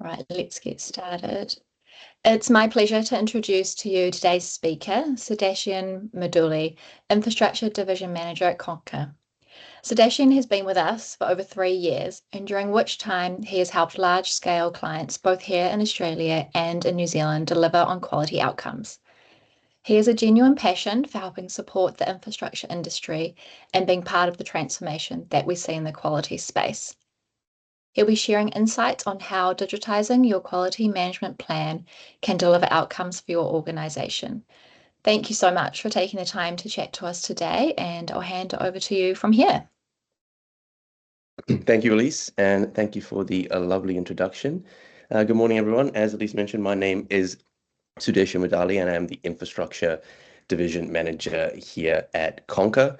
Right, let's get started. It's my pleasure to introduce to you today's speaker, Sudeshan Mudali, Infrastructure Division Manager at CONQA. Sudeshan has been with us for over 3 years, and during which time he has helped large-scale clients both here in Australia and in New Zealand deliver on quality outcomes. He has a genuine passion for helping support the infrastructure industry and being part of the transformation that we see in the quality space. He'll be sharing insights on how digitising your quality management plan can deliver outcomes for your organisation. Thank you so much for taking the time to chat to us today, and I'll hand it over to you from here. Thank you, Elise, and thank you for the lovely introduction. Good morning, everyone. As Elise mentioned, my name is Sudeshan Mudali, and I am the Infrastructure Division Manager here at CONQA.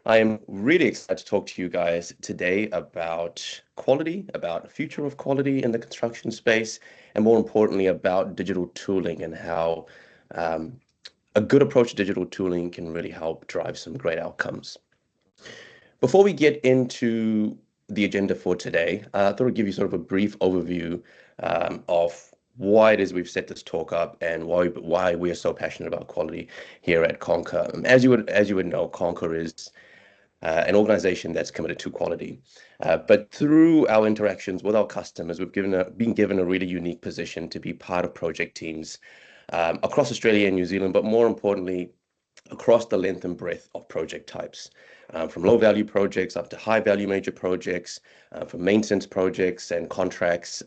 I am really excited to talk to you guys today about quality, about the future of quality in the construction space, and more importantly, about digital tooling and how a good approach to digital tooling can really help drive some great outcomes. Before we get into the agenda for today, I thought I'd give you sort of a brief overview of why it is we've set this talk up and why we are so passionate about quality here at CONQA. As you would know, CONQA is an organization that's committed to quality. But through our interactions with our customers, we've been given a really unique position to be part of project teams across Australia and New Zealand, but more importantly, across the length and breadth of project types. From low-value projects up to high-value major projects, from maintenance projects and contracts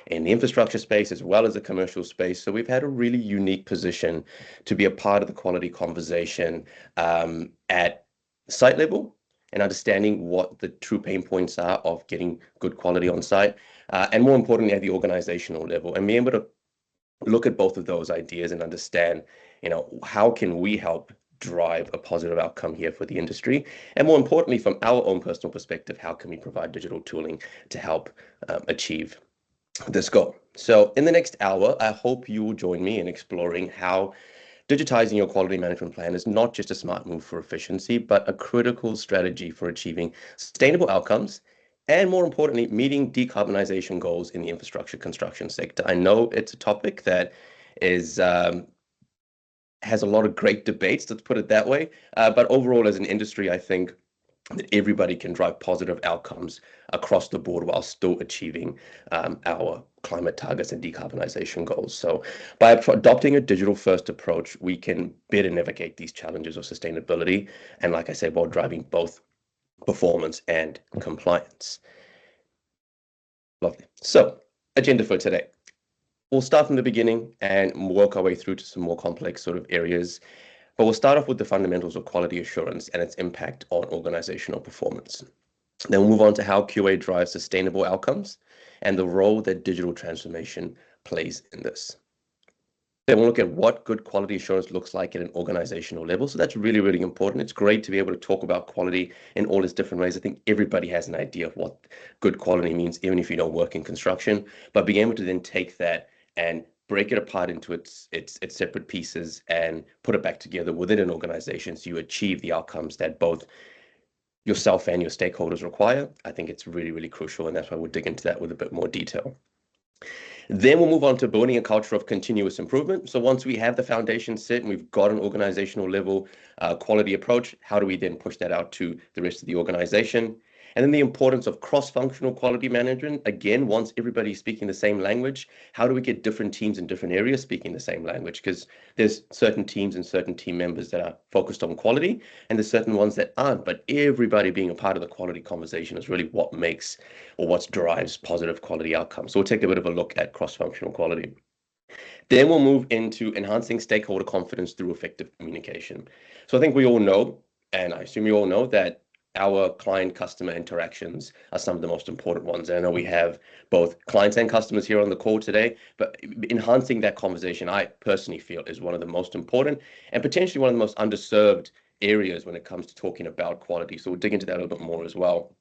in the infrastructure space as well as the commercial space. So we've had a really unique position to be a part of the quality conversation at site level and understanding what the true pain points are of getting good quality on site, and more importantly, at the organizational level, and being able to look at both of those ideas and understand, how can we help drive a positive outcome here for the industry? And more importantly, from our own personal perspective, how can we provide digital tooling to help achieve this goal? So in the next hour, I hope you will join me in exploring how digitizing your quality management plan is not just a smart move for efficiency, but a critical strategy for achieving sustainable outcomes and, more importantly, meeting decarbonization goals in the infrastructure construction sector. I know it's a topic that is has a lot of great debates, let's put it that way. But overall, as an industry, I think that everybody can drive positive outcomes across the board while still achieving our climate targets and decarbonization goals. So by adopting a digital-first approach, we can better navigate these challenges of sustainability. And like I said, while driving both performance and compliance. Lovely. So, agenda for today. We'll start from the beginning and work our way through to some more complex sort of areas. But we'll start off with the fundamentals of quality assurance and its impact on organizational performance. Then we'll move on to how QA drives sustainable outcomes and the role that digital transformation plays in this. Then we'll look at what good quality assurance looks like at an organizational level. So that's really, really important. It's great to be able to talk about quality in all its different ways. I think everybody has an idea of what good quality means, even if you don't work in construction. But being able to then take that and break it apart into its separate pieces and put it back together within an organization so you achieve the outcomes that both yourself and your stakeholders require. I think it's really, really crucial, and that's why we'll dig into that with a bit more detail. Then we'll move on to building a culture of continuous improvement. So once we have the foundation set and we've got an organizational level quality approach, how do we then push that out to the rest of the organization? And then the importance of cross-functional quality management. Again, once everybody's speaking the same language, how do we get different teams in different areas speaking the same language? Because there's certain teams and certain team members that are focused on quality, and there's certain ones that aren't. But everybody being a part of the quality conversation is really what makes or what drives positive quality outcomes. So we'll take a bit of a look at cross-functional quality. Then we'll move into enhancing stakeholder confidence through effective communication. So I think we all know, and I assume you all know, that our client-customer interactions are some of the most important ones. And I know we have both clients and customers here on the call today, but enhancing that conversation, I personally feel, is one of the most important and potentially one of the most underserved areas when it comes to talking about quality. So we'll dig into that a little bit more as well.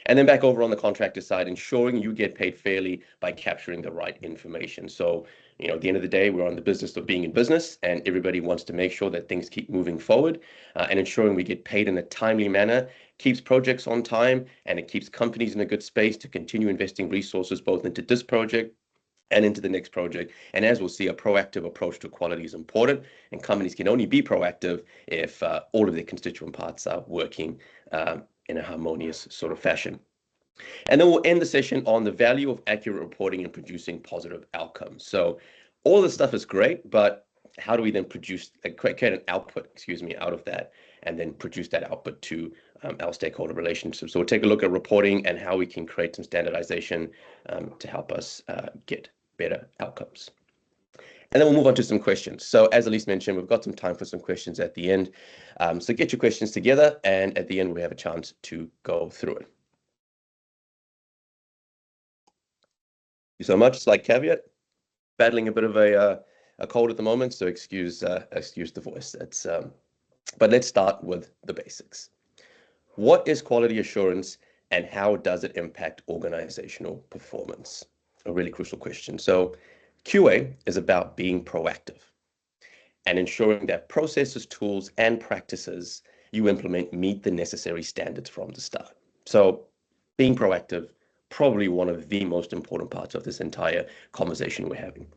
And then back over on the contractor side, ensuring you get paid fairly by capturing the right information. So, at the end of the day, we're on the business of being in business, and everybody wants to make sure that things keep moving forward, and ensuring we get paid in a timely manner keeps projects on time, and it keeps companies in a good space to continue investing resources both into this project and into the next project. And as we'll see, a proactive approach to quality is important, and companies can only be proactive if all of their constituent parts are working in a harmonious sort of fashion. And then we'll end the session on the value of accurate reporting and producing positive outcomes. So all this stuff is great, but how do we then create an output, out of that, and then produce that output to our stakeholder relationships? So we'll take a look at reporting and how we can create some standardization to help us get better outcomes. And then we'll move on to some questions. So as Elise mentioned, we've got some time for some questions at the end. So get your questions together, and at the end, we have a chance to go through it. Thank you so much. Slight caveat, battling a bit of a cold at the moment, so excuse the voice. But let's start with the basics. What is quality assurance, and how does it impact organizational performance? A really crucial question. So QA is about being proactive and ensuring that processes, tools, and practices you implement meet the necessary standards from the start. So being proactive, probably one of the most important parts of this entire conversation we're having.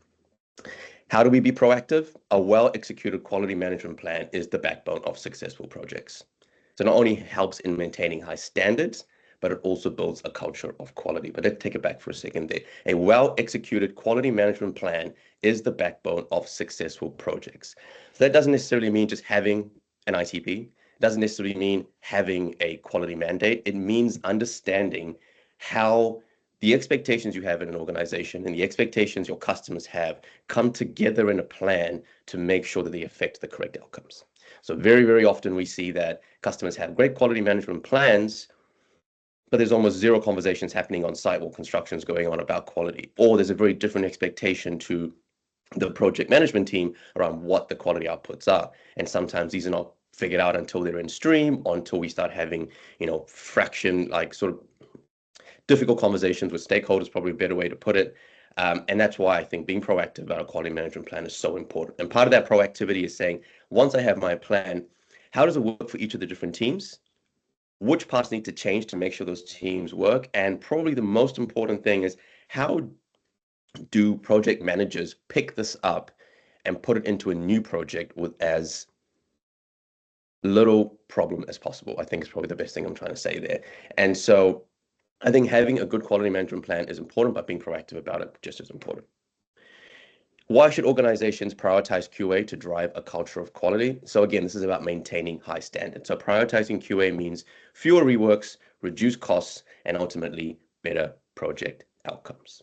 How do we be proactive? A well-executed quality management plan is the backbone of successful projects. So not only helps in maintaining high standards, but it also builds a culture of quality. But let's take it back for a second there. A well-executed quality management plan is the backbone of successful projects. So that doesn't necessarily mean just having an ITP. It doesn't necessarily mean having a quality mandate. It means understanding how the expectations you have in an organization and the expectations your customers have come together in a plan to make sure that they affect the correct outcomes. So very, very often we see that customers have great quality management plans, but there's almost zero conversations happening on site or constructions going on about quality, or there's a very different expectation to the project management team around what the quality outputs are. And sometimes these are not figured out until they're in stream, or until we start having, sort of difficult conversations with stakeholders, probably a better way to put it. And that's why I think being proactive about a quality management plan is so important. And part of that proactivity is saying, once I have my plan, how does it work for each of the different teams? Which parts need to change to make sure those teams work? And probably the most important thing is, how do project managers pick this up and put it into a new project with as little problem as possible? I think is probably the best thing I'm trying to say there. And so I think having a good quality management plan is important, but being proactive about it just as important. Why should organizations prioritize QA to drive a culture of quality? So again, this is about maintaining high standards. So prioritizing QA means fewer reworks, reduced costs, and ultimately better project outcomes.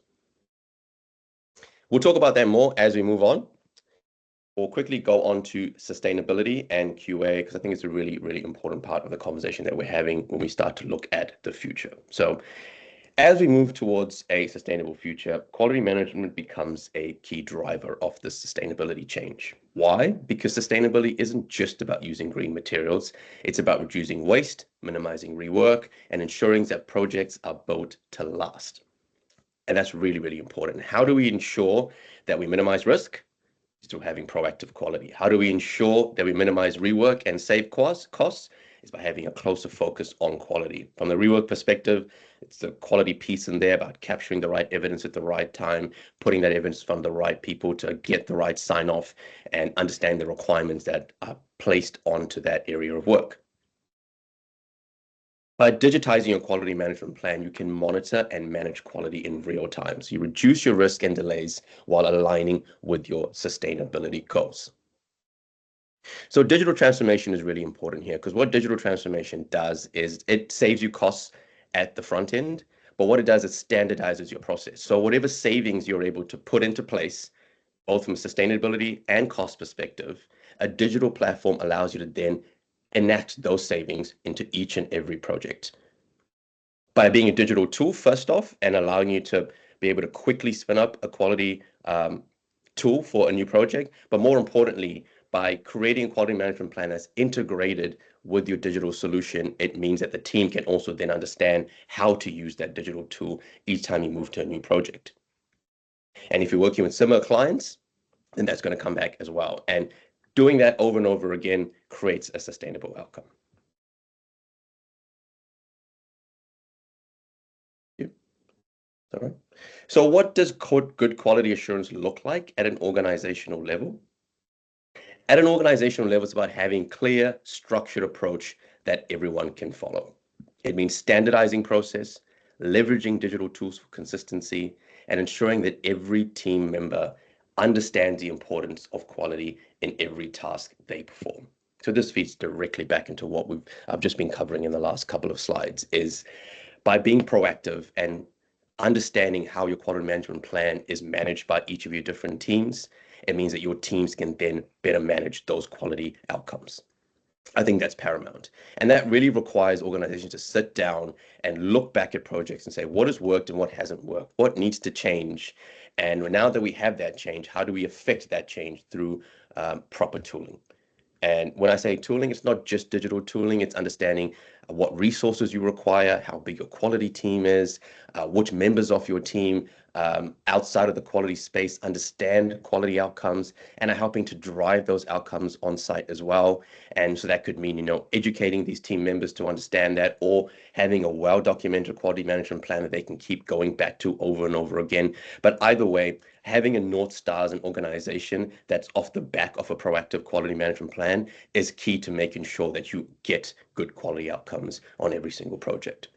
We'll talk about that more as we move on. We'll quickly go on to sustainability and QA, because I think it's a really, really important part of the conversation that we're having when we start to look at the future. So as we move towards a sustainable future, quality management becomes a key driver of the sustainability change. Why? Because sustainability isn't just about using green materials. It's about reducing waste, minimizing rework, and ensuring that projects are built to last. And that's really, really important. How do we ensure that we minimize risk? Through having proactive quality. How do we ensure that we minimize rework and save costs? Is by having a closer focus on quality. From the rework perspective, it's the quality piece in there about capturing the right evidence at the right time, putting that evidence from the right people to get the right sign off, and understand the requirements that are placed onto that area of work. By digitizing your quality management plan, you can monitor and manage quality in real time. So you reduce your risk and delays while aligning with your sustainability goals. So digital transformation is really important here, because what digital transformation does is it saves you costs at the front end, but what it does is standardizes your process. So whatever savings you're able to put into place, both from a sustainability and cost perspective, a digital platform allows you to then enact those savings into each and every project. By being a digital tool, first off, and allowing you to be able to quickly spin up a quality tool for a new project, but more importantly, by creating a quality management plan that's integrated with your digital solution, it means that the team can also then understand how to use that digital tool each time you move to a new project. And if you're working with similar clients, then that's going to come back as well. And doing that over and over again creates a sustainable outcome. All right. So what does good quality assurance look like at an organizational level? At an organizational level, it's about having clear, structured approach that everyone can follow. It means standardizing process, leveraging digital tools for consistency, and ensuring that every team member understands the importance of quality in every task they perform. So this feeds directly back into what I've just been covering in the last couple of slides, is by being proactive and understanding how your quality management plan is managed by each of your different teams, it means that your teams can then better manage those quality outcomes. I think that's paramount. And that really requires organizations to sit down and look back at projects and say, what has worked and what hasn't worked? What needs to change? And now that we have that change, how do we affect that change through proper tooling? And when I say tooling, it's not just digital tooling, it's understanding what resources you require, how big your quality team is, which members of your team outside of the quality space understand quality outcomes and are helping to drive those outcomes on site as well. And so that could mean, educating these team members to understand that, or having a well-documented quality management plan that they can keep going back to over and over again. But either way, having a North Star as an organization that's off the back of a proactive quality management plan is key to making sure that you get good quality outcomes on every single project.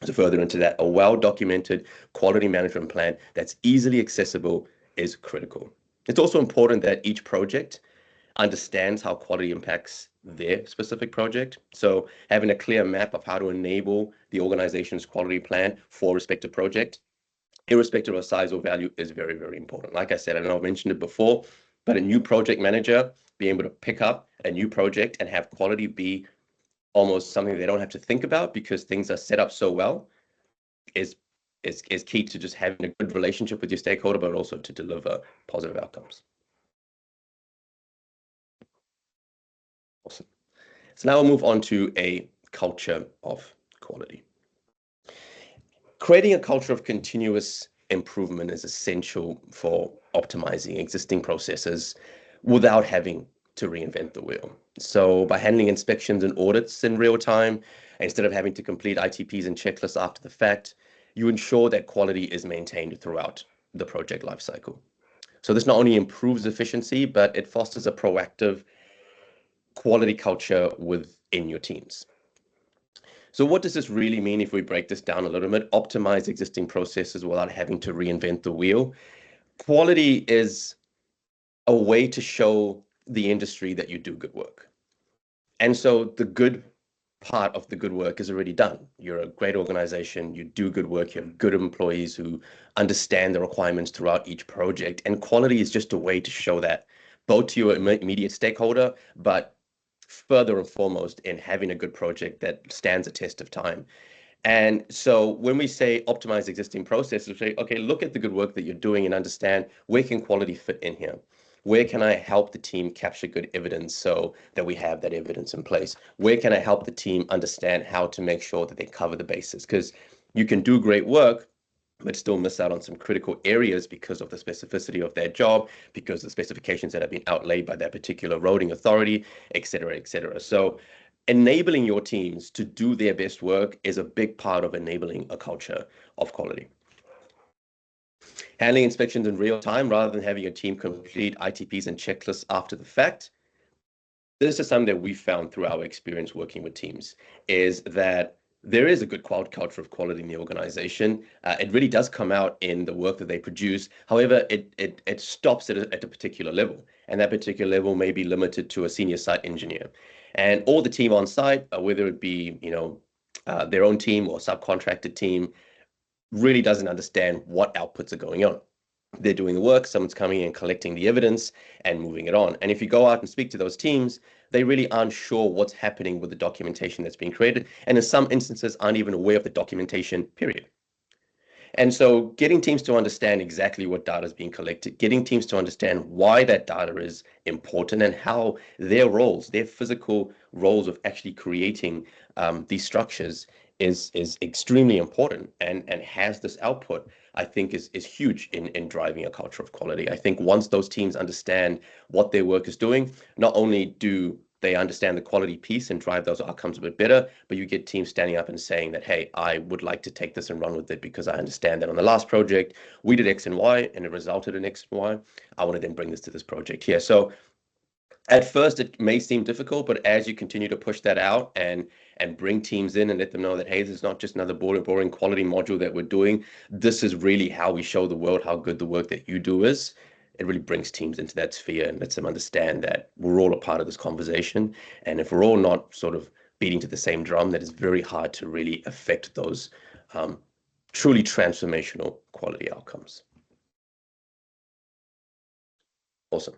So further into that, a well-documented quality management plan that's easily accessible is critical. It's also important that each project understands how quality impacts their specific project. So having a clear map of how to enable the organization's quality plan for a respective project, irrespective of size or value, is very, very important. Like I said, I know I've mentioned it before, but a new project manager being able to pick up a new project and have quality be almost something they don't have to think about because things are set up so well is key to just having a good relationship with your stakeholder, but also to deliver positive outcomes. Awesome. So now we'll move on to a culture of quality. Creating a culture of continuous improvement is essential for optimizing existing processes without having to reinvent the wheel. So by handling inspections and audits in real time, instead of having to complete ITPs and checklists after the fact, you ensure that quality is maintained throughout the project lifecycle. So this not only improves efficiency, but it fosters a proactive quality culture within your teams. So what does this really mean if we break this down a little bit? Optimize existing processes without having to reinvent the wheel. Quality is a way to show the industry that you do good work. And so the good part of the good work is already done. You're a great organization, you do good work, you have good employees who understand the requirements throughout each project. And quality is just a way to show that both to your immediate stakeholder, but further and foremost in having a good project that stands a test of time. And so when we say optimize existing processes, we say, okay, look at the good work that you're doing and understand where can quality fit in here? Where can I help the team capture good evidence so that we have that evidence in place? Where can I help the team understand how to make sure that they cover the bases? Because you can do great work, but still miss out on some critical areas because of the specificity of their job, because of the specifications that have been outlaid by that particular roading authority, et cetera, et cetera. So enabling your teams to do their best work is a big part of enabling a culture of quality. Handling inspections in real time rather than having your team complete ITPs and checklists after the fact. This is something that we found through our experience working with teams, is that there is a good culture of quality in the organization. It really does come out in the work that they produce. However, it stops at a particular level, and that particular level may be limited to a senior site engineer. And all the team on site, whether it be their own team or subcontracted team, really doesn't understand what outputs are going on. They're doing the work, someone's coming in and collecting the evidence and moving it on. And if you go out and speak to those teams, they really aren't sure what's happening with the documentation that's being created, and in some instances aren't even aware of the documentation, period. And so getting teams to understand exactly what data is being collected, getting teams to understand why that data is important and how their roles, their physical roles of actually creating these structures is extremely important and has this output, I think is huge in driving a culture of quality. I think once those teams understand what their work is doing, not only do they understand the quality piece and drive those outcomes a bit better, but you get teams standing up and saying that, hey, I would like to take this and run with it because I understand that on the last project, we did X and Y and it resulted in X and Y. I want to then bring this to this project here. So at first, it may seem difficult, but as you continue to push that out and bring teams in and let them know that, hey, this is not just another boring quality module that we're doing. This is really how we show the world how good the work that you do is. It really brings teams into that sphere and lets them understand that we're all a part of this conversation. And if we're all not sort of beating to the same drum, that it's very hard to really affect those truly transformational quality outcomes. Awesome.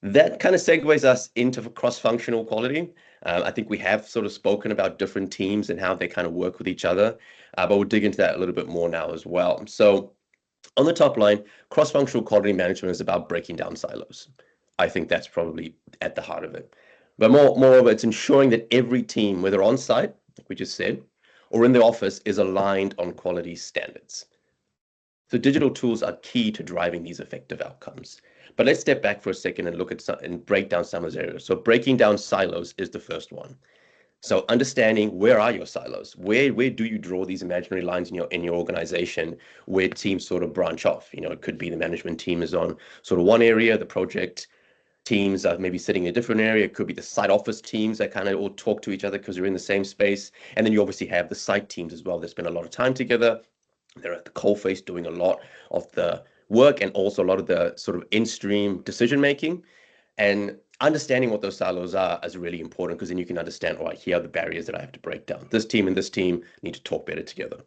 That kind of segues us into cross-functional quality. I think we have sort of spoken about different teams and how they kind of work with each other, but we'll dig into that a little bit more now as well. So on the top line, cross-functional quality management is about breaking down silos. I think that's probably at the heart of it. But moreover, it's ensuring that every team, whether on site, like we just said, or in the office, is aligned on quality standards. So digital tools are key to driving these effective outcomes. But let's step back for a second and look at some, and break down some of those areas. So breaking down silos is the first one. So understanding where are your silos? Where do you draw these imaginary lines in your organization where teams sort of branch off? You know, it could be the management team is on sort of one area, the project teams are maybe sitting in a different area. It could be the site office teams that kind of all talk to each other because they're in the same space. And then you obviously have the site teams as well that spend a lot of time together. They're at the coalface doing a lot of the work and also a lot of the sort of in-stream decision making. And understanding what those silos are is really important because then you can understand, all right, here are the barriers that I have to break down. This team and this team need to talk better together.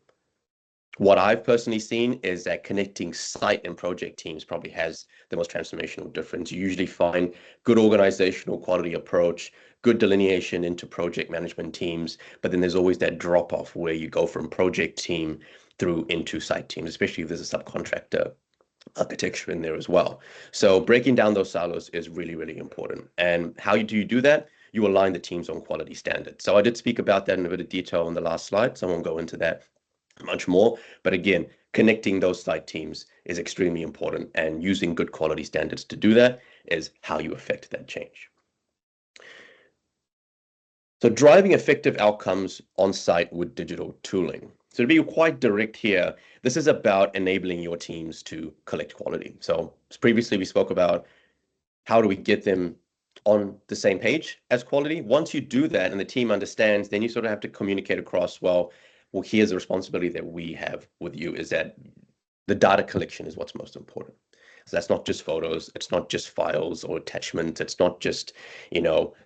What I've personally seen is that connecting site and project teams probably has the most transformational difference. You usually find good organizational quality approach, good delineation into project management teams, but then there's always that drop off where you go from project team through into site teams, especially if there's a subcontractor architecture in there as well. So breaking down those silos is really, really important. And how do you do that? You align the teams on quality standards. So I did speak about that in a bit of detail in the last slide, so I won't go into that much more. But again, connecting those site teams is extremely important, and using good quality standards to do that is how you affect that change. So driving effective outcomes on site with digital tooling. So to be quite direct here, this is about enabling your teams to collect quality. So previously we spoke about how do we get them on the same page as quality. Once you do that and the team understands, then you sort of have to communicate across, well, here's the responsibility that we have with you is that the data collection is what's most important. So that's not just photos, it's not just files or attachments, it's not just,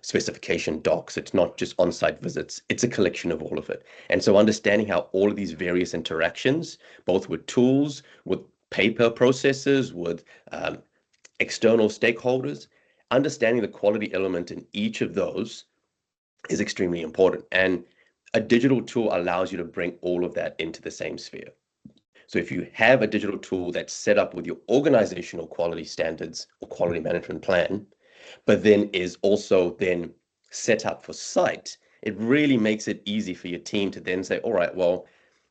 specification docs, it's not just on-site visits, it's a collection of all of it. And so understanding how all of these various interactions, both with tools, with paper processes, with external stakeholders, understanding the quality element in each of those is extremely important. And a digital tool allows you to bring all of that into the same sphere. So if you have a digital tool that's set up with your organizational quality standards or quality management plan, but then is also then set up for site, it really makes it easy for your team to then say, all right, well,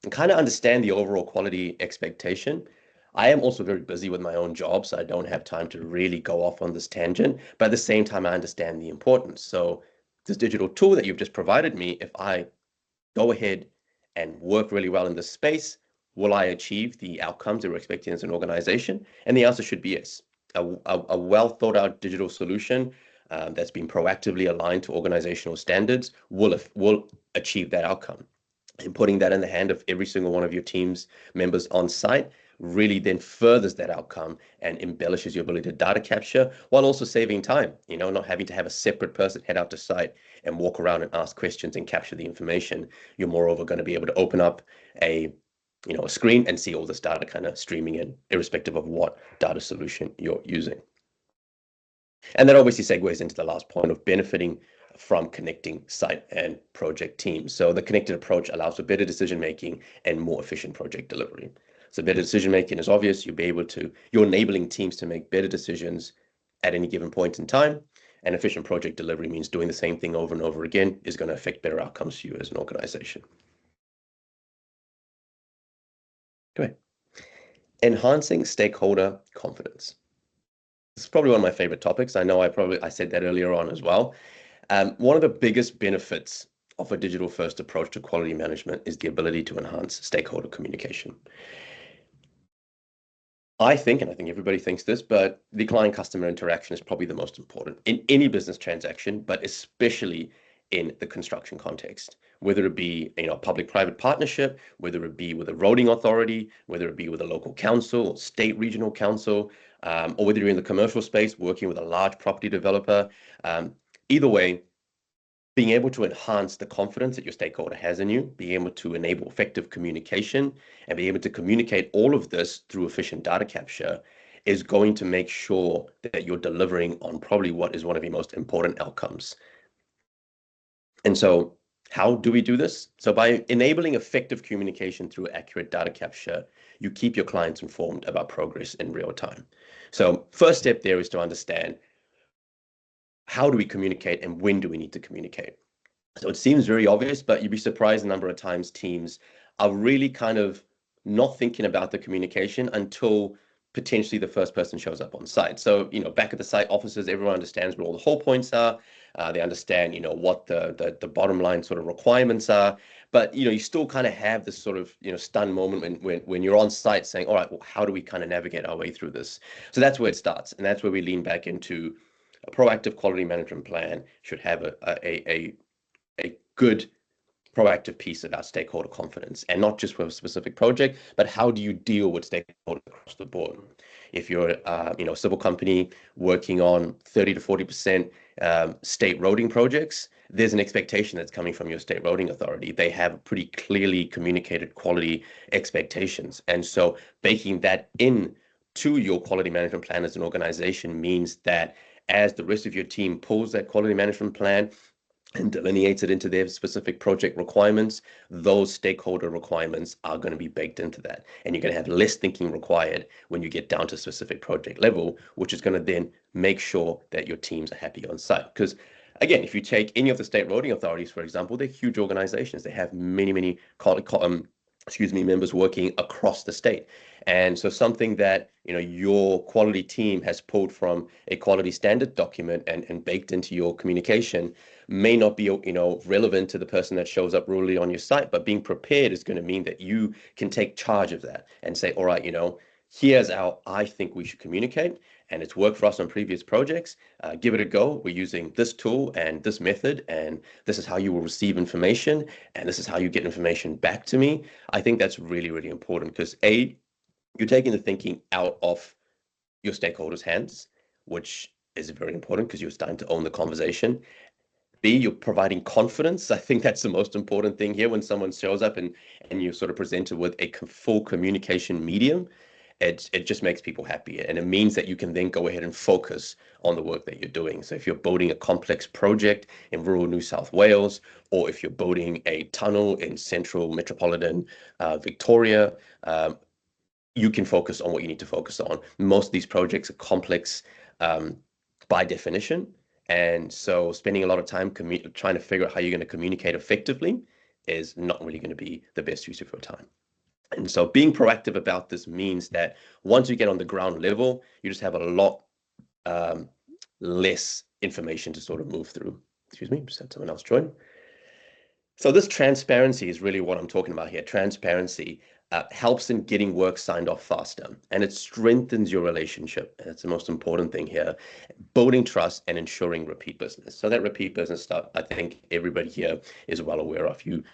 I kind of understand the overall quality expectation. I am also very busy with my own job, so I don't have time to really go off on this tangent. But at the same time, I understand the importance. So this digital tool that you've just provided me, if I go ahead and work really well in this space, will I achieve the outcomes that we're expecting as an organization? And the answer should be yes. A well thought out digital solution that's been proactively aligned to organizational standards will achieve that outcome. And putting that in the hand of every single one of your team's members on site really then furthers that outcome and embellishes your ability to data capture while also saving time, not having to have a separate person head out to site and walk around and ask questions and capture the information. You're moreover going to be able to open up a screen and see all this data kind of streaming in, irrespective of what data solution you're using. And that obviously segues into the last point of benefiting from connecting site and project teams. So the connected approach allows for better decision making and more efficient project delivery. So better decision making is obvious. You're enabling teams to make better decisions at any given point in time. And efficient project delivery means doing the same thing over and over again is going to affect better outcomes for you as an organization. Okay. Enhancing stakeholder confidence. It's probably one of my favorite topics. I know I said that earlier on as well. One of the biggest benefits of a digital first approach to quality management is the ability to enhance stakeholder communication. I think, and I think everybody thinks this, but the client customer interaction is probably the most important in any business transaction, but especially in the construction context, whether it be a public-private partnership, whether it be with a roading authority, whether it be with a local council, state regional council, or whether you're in the commercial space working with a large property developer. Either way, being able to enhance the confidence that your stakeholder has in you, being able to enable effective communication, and be able to communicate all of this through efficient data capture is going to make sure that you're delivering on probably what is one of your most important outcomes. And so how do we do this? So by enabling effective communication through accurate data capture, you keep your clients informed about progress in real time. So first step there is to understand, how do we communicate and when do we need to communicate? So it seems very obvious, but you'd be surprised the number of times teams are really kind of not thinking about the communication until potentially the first person shows up on site. So, back at the site offices, everyone understands what all the whole points are. They understand, what the bottom line sort of requirements are. But, you still kind of have this sort of, stunned moment when you're on site saying, all right, well, how do we kind of navigate our way through this? So that's where it starts. And that's where we lean back into a proactive quality management plan should have a good proactive piece about stakeholder confidence, and not just for a specific project, but how do you deal with stakeholders across the board? If you're a civil company working on 30 to 40% state roading projects, there's an expectation that's coming from your state roading authority. They have pretty clearly communicated quality expectations. And so baking that in to your quality management plan as an organization means that as the rest of your team pulls that quality management plan and delineates it into their specific project requirements, those stakeholder requirements are going to be baked into that. And you're going to have less thinking required when you get down to specific project level, which is going to then make sure that your teams are happy on site. Because again, if you take any of the state roading authorities, for example, they're huge organizations. They have many, many members working across the state. And so something that your quality team has pulled from a quality standard document and baked into your communication may not be relevant to the person that shows up rurally on your site, but being prepared is going to mean that you can take charge of that and say, all right, here's how I think we should communicate, and it's worked for us on previous projects. Give it a go. We're using this tool and this method, and this is how you will receive information, and this is how you get information back to me. I think that's really, really important because you're taking the thinking out of your stakeholders' hands, which is very important because you're starting to own the conversation. B, you're providing confidence. I think that's the most important thing here. When someone shows up and you're sort of presented with a full communication medium, it just makes people happy. And it means that you can then go ahead and focus on the work that you're doing. So if you're building a complex project in rural New South Wales, or if you're building a tunnel in central metropolitan Victoria, you can focus on what you need to focus on. Most of these projects are complex by definition. And so spending a lot of time trying to figure out how you're going to communicate effectively is not really going to be the best use of your time. And so being proactive about this means that once you get on the ground level, you just have a lot less information to sort of move through. Excuse me, just had someone else join. So this transparency is really what I'm talking about here. Transparency helps in getting work signed off faster, and it strengthens your relationship. And that's the most important thing here, building trust and ensuring repeat business. So that repeat business stuff, I think everybody here is well aware of. You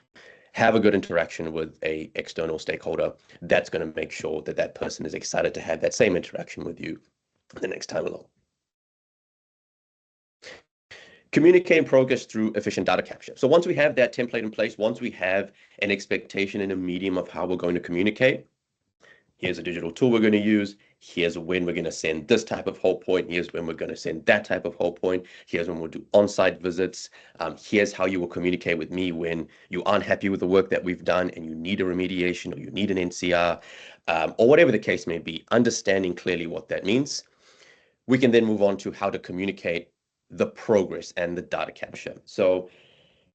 have a good interaction with a external stakeholder, that's going to make sure that that person is excited to have that same interaction with you the next time along. Communicating progress through efficient data capture. So once we have that template in place, once we have an expectation and a medium of how we're going to communicate, here's a digital tool we're going to use. Here's when we're going to send this type of whole point. Here's when we're going to send that type of whole point. Here's when we'll do on-site visits. Here's how you will communicate with me when you aren't happy with the work that we've done and you need a remediation or you need an NCR, or whatever the case may be. Understanding clearly what that means, we can then move on to how to communicate the progress and the data capture. So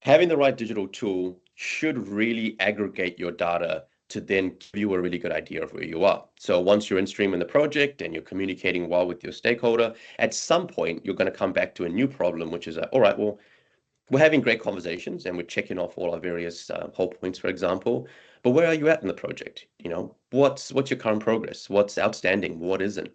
having the right digital tool should really aggregate your data to then give you a really good idea of where you are. So once you're in stream in the project and you're communicating well with your stakeholder, at some point you're going to come back to a new problem, which is, all right, well, we're having great conversations and we're checking off all our various whole points, for example. But where are you at in the project? What's your current progress? What's outstanding? What isn't?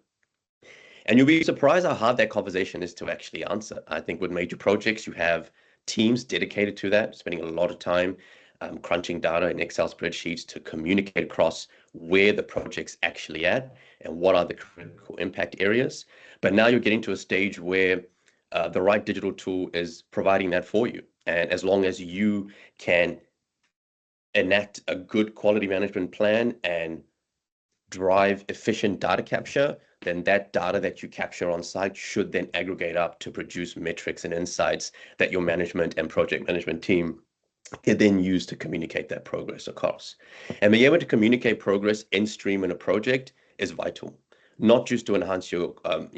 And you'll be surprised how hard that conversation is to actually answer. I think with major projects, you have teams dedicated to that, spending a lot of time crunching data in Excel spreadsheets to communicate across where the project's actually at and what are the critical impact areas. But now you're getting to a stage where the right digital tool is providing that for you. And as long as you can enact a good quality management plan and drive efficient data capture, then that data that you capture on site should then aggregate up to produce metrics and insights that your management and project management team can then use to communicate that progress across. And being able to communicate progress in stream in a project is vital, not just to enhance your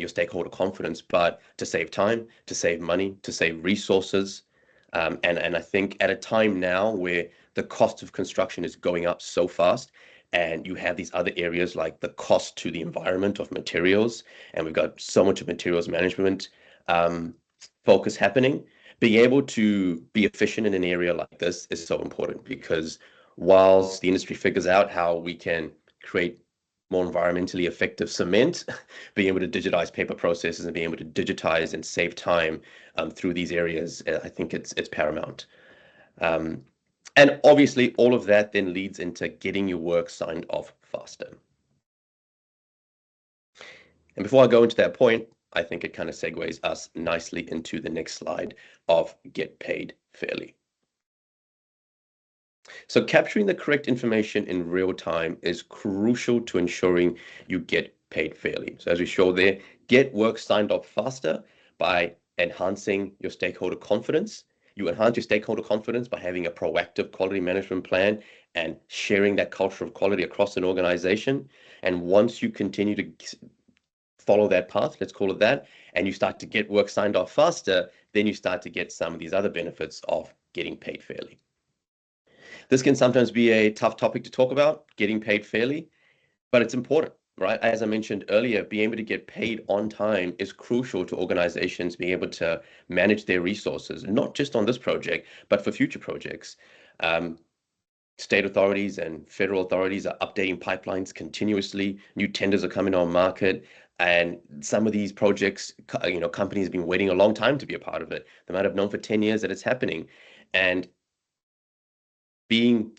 stakeholder confidence, but to save time, to save money, to save resources. And I think at a time now where the cost of construction is going up so fast, and you have these other areas like the cost to the environment of materials, and we've got so much of materials management focus happening. Being able to be efficient in an area like this is so important, because whilst the industry figures out how we can create more environmentally effective cement, being able to digitize paper processes and being able to digitize and save time through these areas, I think it's paramount. And obviously, all of that then leads into getting your work signed off faster. And before I go into that point, I think it kind of segues us nicely into the next slide of get paid fairly. So capturing the correct information in real time is crucial to ensuring you get paid fairly. So as we show there, get work signed off faster by enhancing your stakeholder confidence. You enhance your stakeholder confidence by having a proactive quality management plan and sharing that culture of quality across an organization. And once you continue to follow that path, let's call it that, and you start to get work signed off faster, then you start to get some of these other benefits of getting paid fairly. This can sometimes be a tough topic to talk about, getting paid fairly, but it's important, right? As I mentioned earlier, being able to get paid on time is crucial to organizations being able to manage their resources, not just on this project, but for future projects. State authorities and federal authorities are updating pipelines continuously. New tenders are coming on market. And some of these projects, companies have been waiting a long time to be a part of it. They might have known for 10 years that it's happening. And being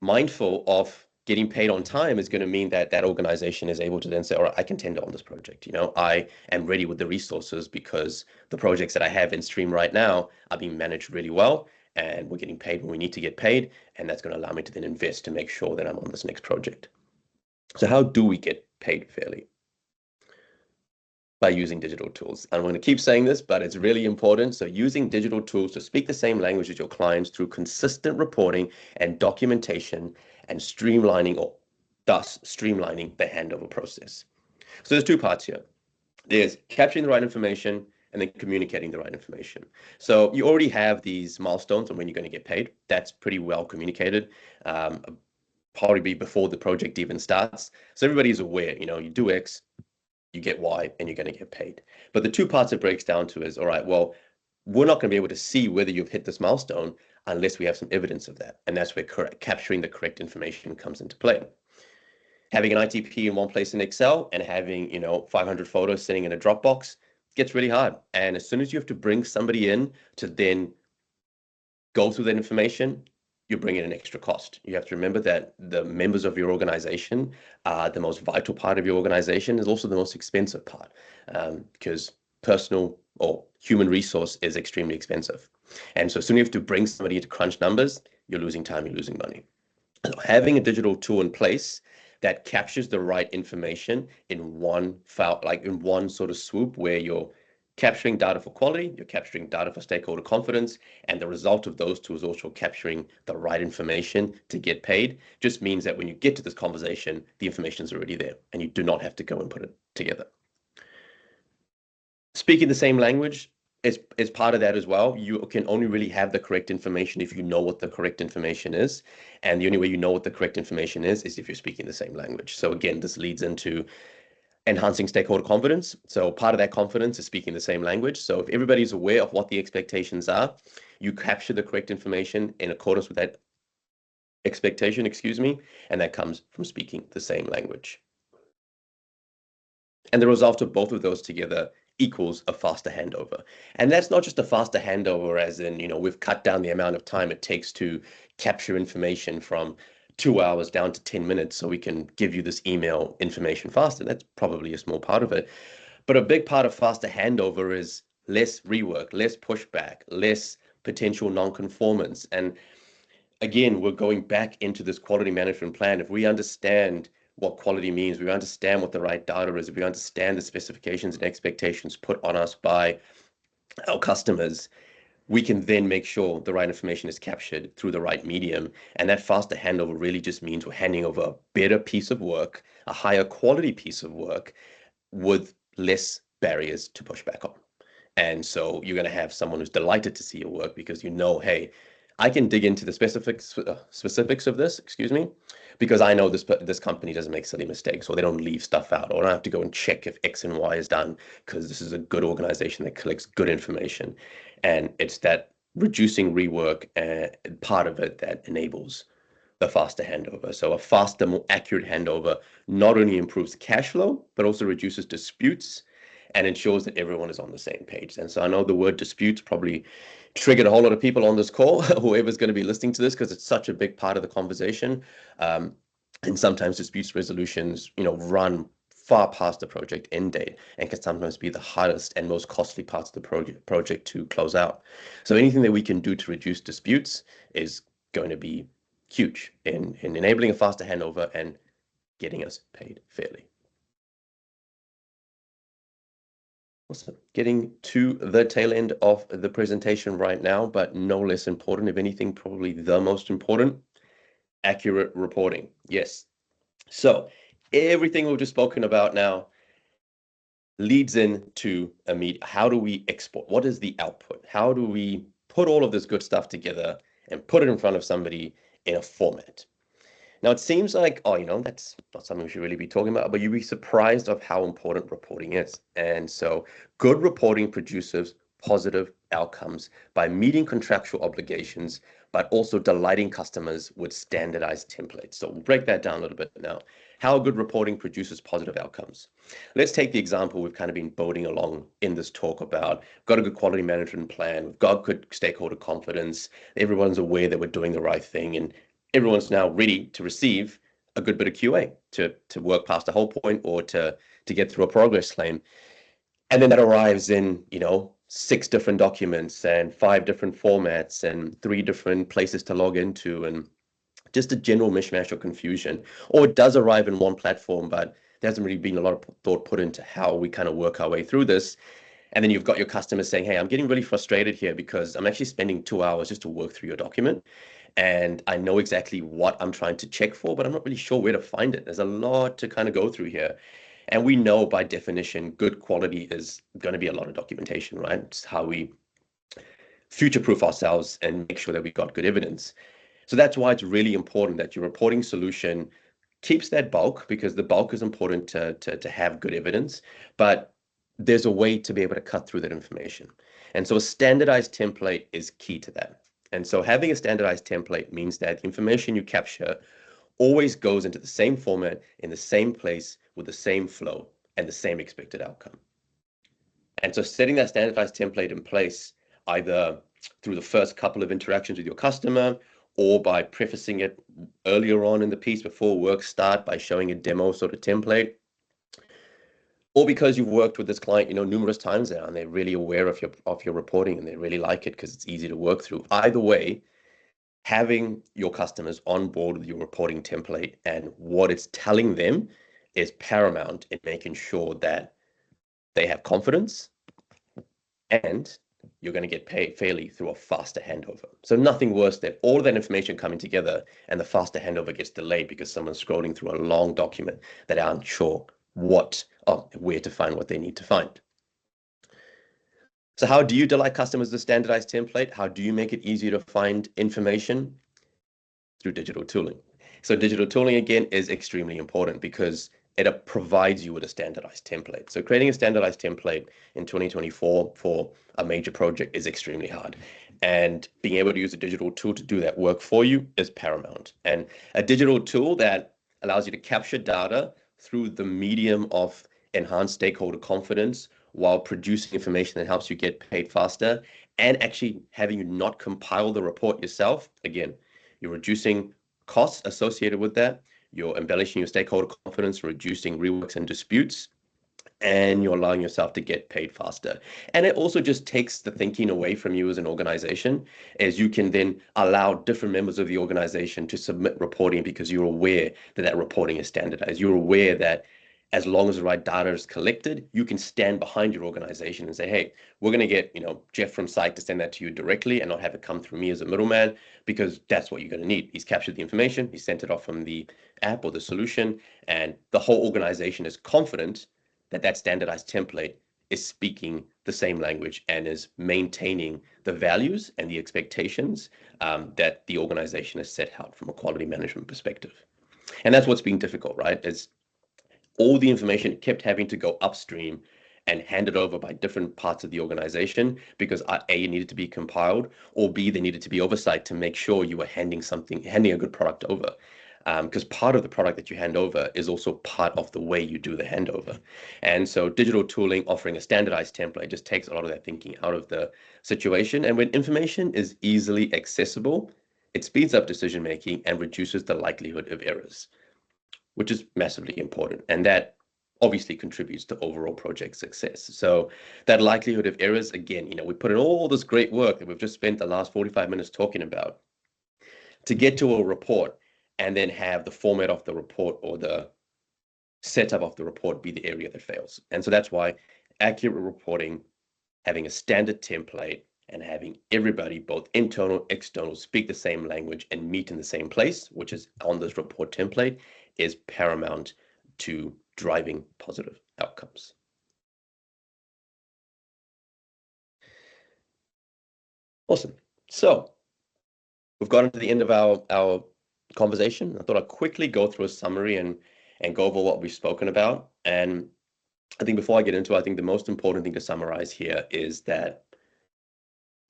mindful of getting paid on time is going to mean that that organization is able to then say, all right, I can tender on this project. I am ready with the resources because the projects that I have in stream right now are being managed really well, and we're getting paid when we need to get paid. And that's going to allow me to then invest to make sure that I'm on this next project. So how do we get paid fairly? By using digital tools. I'm going to keep saying this, but it's really important. So using digital tools to speak the same language as your clients through consistent reporting and documentation, and streamlining, or thus streamlining the handover process. So there's two parts here. There's capturing the right information and then communicating the right information. So you already have these milestones on when you're going to get paid. That's pretty well communicated. Probably before the project even starts. So everybody's aware, you do X, you get Y, and you're going to get paid. But the two parts it breaks down to is, all right, well, we're not going to be able to see whether you've hit this milestone unless we have some evidence of that. And that's where capturing the correct information comes into play. Having an ITP in one place in Excel and having, 500 photos sitting in a Dropbox gets really hard. And as soon as you have to bring somebody in to then go through that information, you bring in an extra cost. You have to remember that the members of your organization are the most vital part of your organization, is also the most expensive part, because personal or human resource is extremely expensive. And so as soon as you have to bring somebody to crunch numbers, you're losing time, you're losing money. So having a digital tool in place that captures the right information in one file, like in one sort of swoop, where you're capturing data for quality, you're capturing data for stakeholder confidence, and the result of those two is also capturing the right information to get paid, just means that when you get to this conversation, the information is already there and you do not have to go and put it together. Speaking the same language is part of that as well. You can only really have the correct information if you know what the correct information is. And the only way you know what the correct information is if you're speaking the same language. So again, this leads into enhancing stakeholder confidence. So part of that confidence is speaking the same language. So if everybody's aware of what the expectations are, you capture the correct information in accordance with that expectation, and that comes from speaking the same language. And the result of both of those together equals a faster handover. And that's not just a faster handover as in, we've cut down the amount of time it takes to capture information from 2 hours down to 10 minutes so we can give you this email information faster. That's probably a small part of it. But a big part of faster handover is less rework, less pushback, less potential non-conformance. And again, we're going back into this quality management plan. If we understand what quality means, we understand what the right data is, if we understand the specifications and expectations put on us by our customers, we can then make sure the right information is captured through the right medium. And that faster handover really just means we're handing over a better piece of work, a higher quality piece of work with less barriers to push back on. And so you're going to have someone who's delighted to see your work because hey, I can dig into the specifics of this, because I know this company doesn't make silly mistakes, or they don't leave stuff out, or I don't have to go and check if X and Y is done because this is a good organization that collects good information. And it's that reducing rework part of it that enables a faster handover. So a faster, more accurate handover not only improves cash flow, but also reduces disputes and ensures that everyone is on the same page. And so I know the word disputes probably triggered a whole lot of people on this call, whoever's going to be listening to this, because it's such a big part of the conversation. And sometimes disputes resolutions, run far past the project end date and can sometimes be the hardest and most costly parts of the project to close out. So anything that we can do to reduce disputes is going to be huge in enabling a faster handover and getting us paid fairly. Awesome. Getting to the tail end of the presentation right now, but no less important, if anything, probably the most important, accurate reporting. Yes. So everything we've just spoken about now leads into how do we export? What is the output? How do we put all of this good stuff together and put it in front of somebody in a format? Now, it seems like, that's not something we should really be talking about, but you'd be surprised of how important reporting is. And so good reporting produces positive outcomes by meeting contractual obligations, but also delighting customers with standardized templates. So we'll break that down a little bit now. How good reporting produces positive outcomes. Let's take the example we've kind of been boating along in this talk about. We've got a good quality management plan. We've got good stakeholder confidence. Everyone's aware that we're doing the right thing. And everyone's now ready to receive a good bit of QA to work past the whole point or to get through a progress claim. And then that arrives in, 6 different documents and 5 different formats and 3 different places to log into and just a general mishmash or confusion. Or it does arrive in one platform, but there hasn't really been a lot of thought put into how we kind of work our way through this. And then you've got your customers saying, hey, I'm getting really frustrated here because I'm actually spending 2 hours just to work through your document. And I know exactly what I'm trying to check for, but I'm not really sure where to find it. There's a lot to kind of go through here. And we know by definition, good quality is going to be a lot of documentation, right? It's how we future-proof ourselves and make sure that we've got good evidence. So that's why it's really important that your reporting solution keeps that bulk, because the bulk is important to have good evidence, but there's a way to be able to cut through that information. And so a standardized template is key to that. And so having a standardized template means that the information you capture always goes into the same format, in the same place, with the same flow and the same expected outcome. And so setting that standardized template in place, either through the first couple of interactions with your customer, or by prefacing it earlier on in the piece before work start by showing a demo sort of template, or because you've worked with this client, numerous times now, and they're really aware of your reporting and they really like it because it's easy to work through. Either way, having your customers on board with your reporting template and what it's telling them is paramount in making sure that they have confidence and you're going to get paid fairly through a faster handover. So nothing worse than all of that information coming together and the faster handover gets delayed because someone's scrolling through a long document that aren't sure where to find what they need to find. So how do you delight customers with a standardized template? How do you make it easier to find information? Through digital tooling. So digital tooling, again, is extremely important because it provides you with a standardized template. So creating a standardized template in 2024 for a major project is extremely hard. And being able to use a digital tool to do that work for you is paramount. And a digital tool that allows you to capture data through the medium of enhanced stakeholder confidence while producing information that helps you get paid faster and actually having you not compile the report yourself. Again, you're reducing costs associated with that. You're embellishing your stakeholder confidence, reducing reworks and disputes, and you're allowing yourself to get paid faster. And it also just takes the thinking away from you as an organization, as you can then allow different members of the organization to submit reporting because you're aware that that reporting is standardized. You're aware that as long as the right data is collected, you can stand behind your organization and say, hey, we're going to get, Jeff from site to send that to you directly and not have it come through me as a middleman, because that's what you're going to need. He's captured the information, he sent it off from the app or the solution, and the whole organization is confident that that standardized template is speaking the same language and is maintaining the values and the expectations that the organization has set out from a quality management perspective. And that's what's been difficult, right? Is all the information kept having to go upstream and handed over by different parts of the organization because A, it needed to be compiled, or B, there needed to be oversight to make sure you were handing a good product over. Because part of the product that you hand over is also part of the way you do the handover. And so digital tooling offering a standardized template just takes a lot of that thinking out of the situation. And when information is easily accessible, it speeds up decision making and reduces the likelihood of errors, which is massively important. And that obviously contributes to overall project success. So that likelihood of errors, again, we put in all this great work that we've just spent the last 45 minutes talking about to get to a report and then have the format of the report or the setup of the report be the area that fails. And so that's why accurate reporting, having a standard template, and having everybody, both internal, external, speak the same language and meet in the same place, which is on this report template, is paramount to driving positive outcomes. Awesome. So we've gotten to the end of our conversation. I thought I'd quickly go through a summary and go over what we've spoken about. And I think before I get into it, I think the most important thing to summarize here is that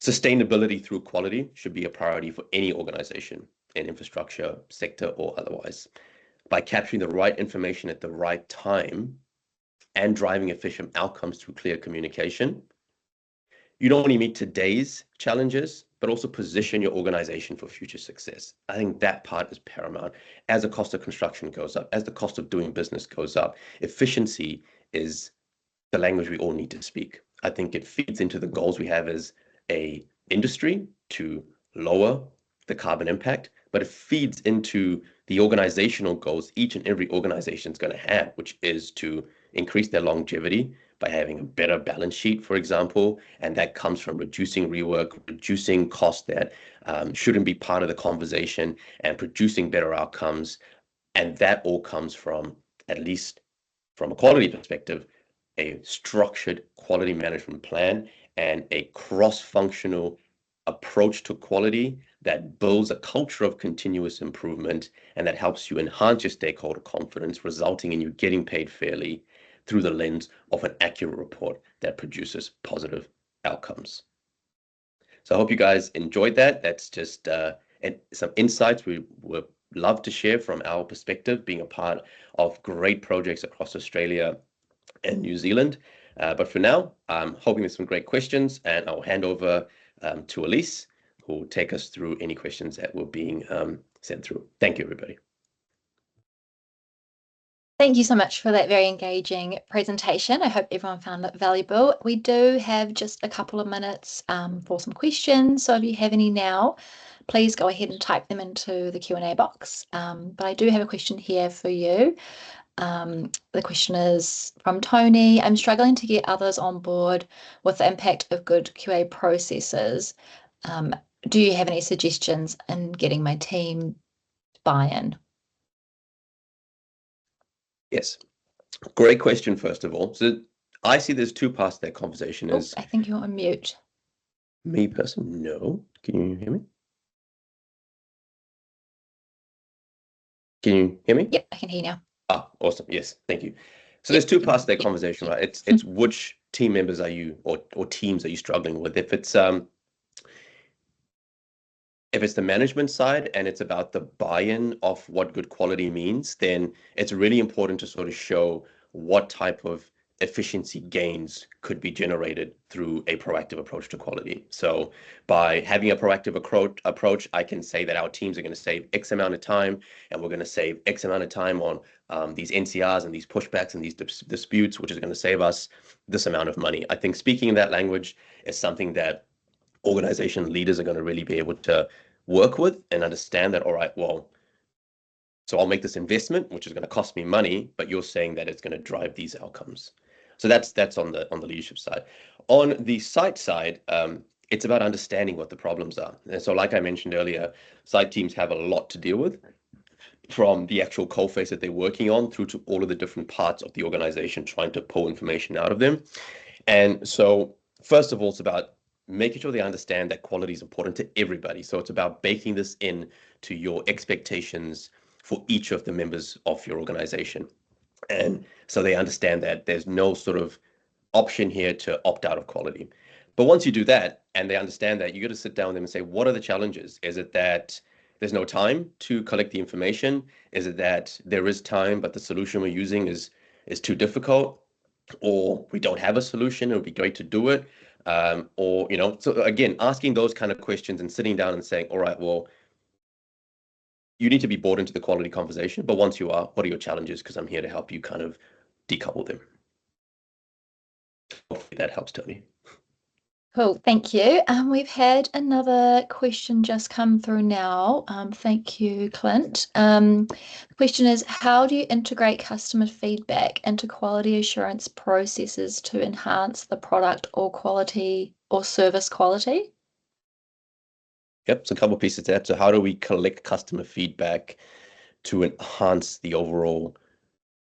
sustainability through quality should be a priority for any organization in infrastructure sector or otherwise. By capturing the right information at the right time and driving efficient outcomes through clear communication, you not only meet today's challenges, but also position your organization for future success. I think that part is paramount. As the cost of construction goes up, as the cost of doing business goes up, efficiency is the language we all need to speak. I think it feeds into the goals we have as a industry to lower the carbon impact, but it feeds into the organizational goals each and every organization is going to have, which is to increase their longevity by having a better balance sheet, for example, and that comes from reducing rework, reducing costs that shouldn't be part of the conversation, and producing better outcomes. And that all comes from, at least from a quality perspective, a structured quality management plan and a cross-functional approach to quality that builds a culture of continuous improvement and that helps you enhance your stakeholder confidence, resulting in you getting paid fairly through the lens of an accurate report that produces positive outcomes. So I hope you guys enjoyed that. That's just some insights we would love to share from our perspective, being a part of great projects across Australia and New Zealand. But for now, I'm hoping there's some great questions, and I'll hand over to Elise, who will take us through any questions that were being sent through. Thank you, everybody. Thank you so much for that very engaging presentation. I hope everyone found it valuable. We do have just a couple of minutes for some questions. So if you have any now, please go ahead and type them into the Q&A box. But I do have a question here for you. The question is from Tony. I'm struggling to get others on board with the impact of good QA processes. Do you have any suggestions in getting my team buy-in? Yes, great question, first of all. So I see there's two parts to that conversation. Oh, Is I think you're on mute. me personally? No. Can you hear me? Can you hear me? Yep, I can hear now. Ah, awesome. Yes, thank you. So there's Yep, two can parts to that yep, conversation, yep. right? It's which team members are you or teams are you struggling with? If it's the management side and it's about the buy-in of what good quality means, then it's really important to sort of show what type of efficiency gains could be generated through a proactive approach to quality. So by having a proactive approach, I can say that our teams are going to save X amount of time, and we're going to save X amount of time on these NCRs and these pushbacks and these disputes, which is going to save us this amount of money. I think speaking in that language is something that organization leaders are going to really be able to work with and understand that, all right, well, so I'll make this investment, which is going to cost me money, but you're saying that it's going to drive these outcomes. So that's on the leadership side. On the site side, it's about understanding what the problems are. And so, like I mentioned earlier, site teams have a lot to deal with, from the actual coalface that they're working on through to all of the different parts of the organization trying to pull information out of them. And so, first of all, it's about making sure they understand that quality is important to everybody. So it's about baking this in to your expectations for each of the members of your organization. And so they understand that there's no sort of option here to opt out of quality. But once you do that and they understand that, you got to sit down with them and say, what are the challenges? Is it that there's no time to collect the information? Is it that there is time, but the solution we're using is too difficult? Or we don't have a solution, it would be great to do it. Or, so again, asking those kind of questions and sitting down and saying, all right, well, you need to be brought into the quality conversation. But once you are, what are your challenges? Because I'm here to help you kind of decouple them. Hopefully that helps, Tony. Cool, thank you. We've had another question just come through now. Thank you, Clint. The question is, how do you integrate customer feedback into quality assurance processes to enhance the product or quality or service quality? Yep, so a couple of pieces to that. So how do we collect customer feedback to enhance the overall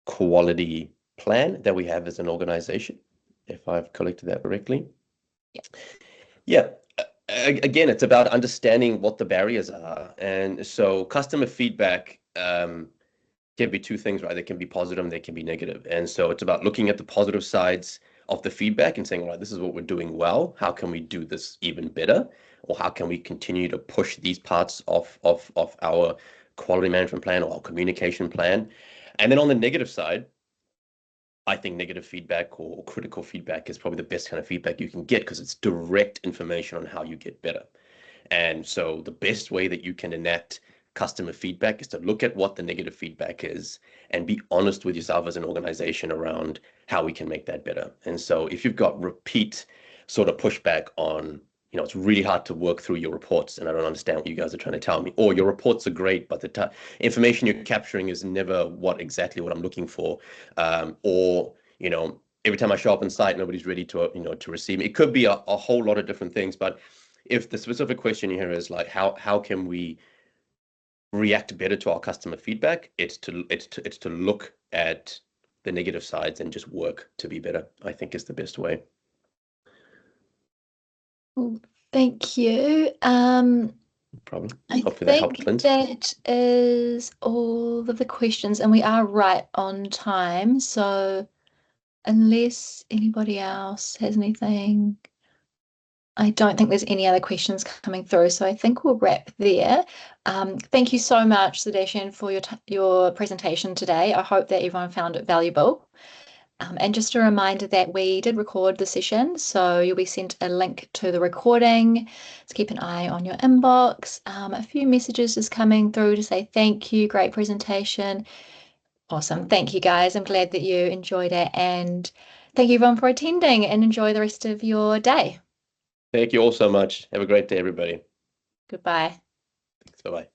quality plan that we have as an organization, if I've collected that correctly? Yeah. Yeah. Again, it's about understanding what the barriers are. And so customer feedback can be two things, right? They can be positive and they can be negative. And so it's about looking at the positive sides of the feedback and saying, all right, this is what we're doing well. How can we do this even better? Or how can we continue to push these parts of our quality management plan or our communication plan? And then on the negative side, I think negative feedback or critical feedback is probably the best kind of feedback you can get because it's direct information on how you get better. And so the best way that you can enact customer feedback is to look at what the negative feedback is and be honest with yourself as an organization around how we can make that better. And so if you've got repeat sort of pushback on, it's really hard to work through your reports and I don't understand what you guys are trying to tell me, or your reports are great, but the information you're capturing is never exactly what I'm looking for. Or, every time I show up on site, nobody's ready to receive me. It could be a whole lot of different things, but if the specific question here is like how can we react better to our customer feedback, it's to look at the negative sides and just work to be better, I think is the best way. Well, thank you. No problem. I Hopefully that helped, think Clint. that is all of the questions, and we are right on time. So unless anybody else has anything, I don't think there's any other questions coming through. So I think we'll wrap there. Thank you so much, Sudeshan, for your presentation today. I hope that everyone found it valuable. And just a reminder that we did record the session, so you'll be sent a link to the recording. So keep an eye on your inbox. A few messages is coming through to say thank you, great presentation. Awesome. Thank you, guys. I'm glad that you enjoyed it. And thank you, everyone, for attending and enjoy the rest of your day. Thank you all so much. Have a great day, everybody. Goodbye. Thanks. Bye-bye.